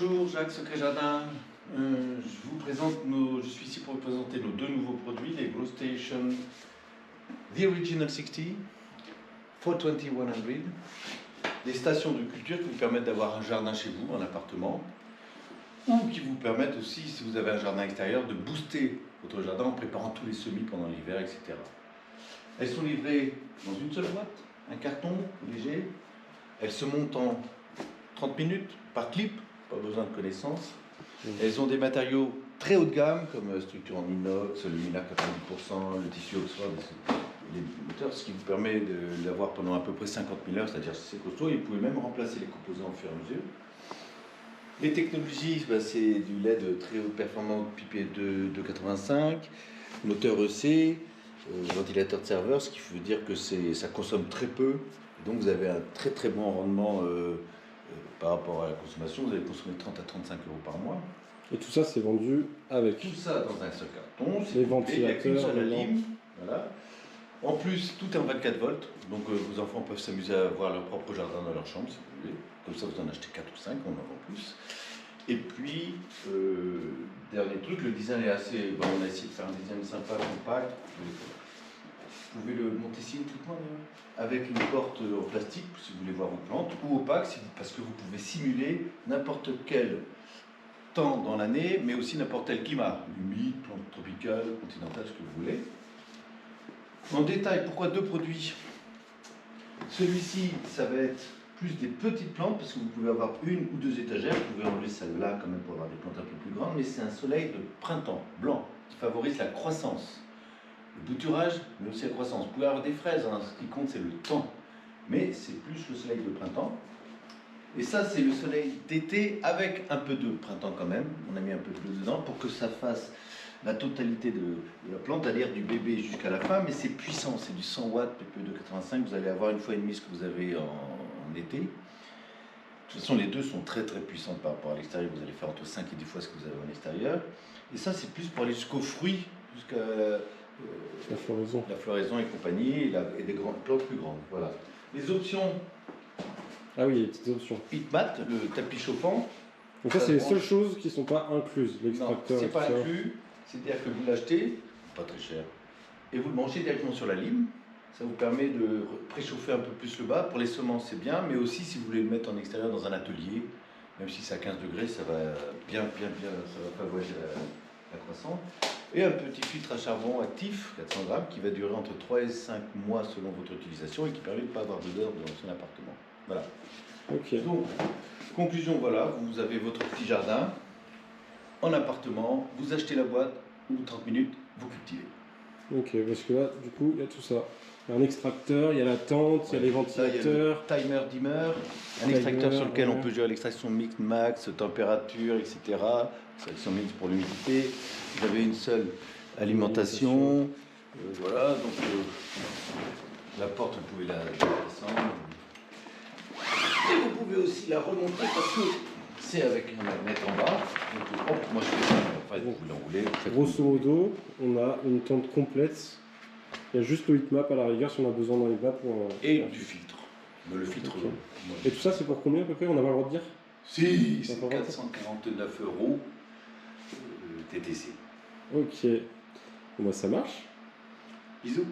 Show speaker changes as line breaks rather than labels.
Bonjour, Jacques Secret Jardin. Je suis ici pour vous présenter nos deux nouveaux produits, les Grow Station The Original 60, 420-100, des stations de culture qui vous permettent d'avoir un jardin chez vous, en appartement, ou qui vous permettent aussi, si vous avez un jardin extérieur, de booster votre jardin en préparant tous les semis pendant l'hiver, etc. Elles sont livrées dans une seule boîte, un carton léger. Elles se montent en 30 minutes par clip, pas besoin de connaissances. Elles ont des matériaux très haut de gamme, comme structure en inox, le Mina 90%, le tissu Oxford, les moteurs, ce qui vous permet de l'avoir pendant à peu près 50 000 heures, c'est-à-dire c'est costaud, et vous pouvez même remplacer les composants au fur et à mesure. Les technologies, c'est du LED très haute performance pipé de 85, moteur EC, ventilateur de serveur, ce qui veut dire que ça consomme très peu, et donc vous avez un très très bon rendement par rapport à la consommation. Vous allez consommer 30 à 35 euros par mois.
Et tout ça, c'est vendu avec
tout ça dans un seul carton.
Les ventilateurs,
la lime. Voilà. En plus, tout est en 24 volts, donc vos enfants peuvent s'amuser à avoir leur propre jardin dans leur chambre si vous voulez. Comme ça, vous en achetez 4 ou 5, on en vend plus. Et puis, dernier truc, le design est assez... Bon, on a essayé de faire un design sympa, compact. Vous pouvez le monter symétriquement avec une porte en plastique si vous voulez voir vos plantes, ou opaque parce que vous pouvez simuler n'importe quel temps dans l'année, mais aussi n'importe quel climat, humide, plante tropicale, continentale, ce que vous voulez. En détail, pourquoi deux produits? Celui-ci, ça va être plus des petites plantes, parce que vous pouvez avoir une ou deux étagères, vous pouvez enlever celle-là quand même pour avoir des plantes un peu plus grandes, mais c'est un soleil de printemps, blanc, qui favorise la croissance. Le bouturage, mais aussi la croissance. Vous pouvez avoir des fraises, hein, ce qui compte c'est le temps, mais c'est plus le soleil de printemps. Et ça, c'est le soleil d'été avec un peu de printemps quand même. On a mis un peu de bleu dedans pour que ça fasse la totalité de la plante, c'est-à-dire du bébé jusqu'à la fin, mais c'est puissant, c'est du 100 watts, PPE de 85, vous allez avoir une fois et demie ce que vous avez en été. De toute façon, les deux sont très très puissantes par rapport à l'extérieur, vous allez faire entre 5 et 10 fois ce que vous avez en extérieur. Et ça, c'est plus pour aller jusqu'aux fruits, jusqu'à la floraison et compagnie, et des grandes plantes plus grandes. Voilà. Les options.
Ah oui, les petites options.
HeatMat, le tapis chauffant.
Donc ça, c'est les seules choses qui ne sont pas incluses, l'extracteur.
Non, c'est pas inclus. C'est-à-dire que vous l'achetez, pas très cher, et vous le branchez directement sur la lime. Ça vous permet de préchauffer un peu plus le bas. Pour les semences, c'est bien, mais aussi si vous voulez le mettre en extérieur dans un atelier, même si c'est à 15 degrés, ça va bien, ça va favoriser la croissance. Et un petit filtre à charbon actif, 400 grammes, qui va durer entre 3 et 5 mois selon votre utilisation et qui permet de ne pas avoir d'odeur dans son appartement. Voilà.
Ok.
Donc, conclusion, voilà, vous avez votre petit jardin en appartement, vous achetez la boîte, ou 30 minutes, vous cultivez.
Ok, parce que là, du coup, il y a tout ça. Il y a un extracteur, il y a la tente, il y a les ventilateurs.
Il y a le timer dimmer, un extracteur sur lequel on peut gérer l'extraction mix, max, température, etc. Extraction mix pour l'humidité. Vous avez une seule alimentation. Voilà, donc la porte, vous pouvez la descendre. Et vous pouvez aussi la remonter parce que c'est avec un magnet en bas. Donc, hop, moi je fais ça. Enfin, vous l'enroulez.
Grosso modo, on a une tente complète. Il y a juste le heatmap à la rigueur si on a besoin d'un heatmap pour...
Et du filtre. Mais le filtre...
Okay. Et tout ça, c'est pour combien à peu près? On n'a pas le droit de dire?
Si, c'est 449 € TTC.
Ok. Bon, bah, ça marche.
Bisous.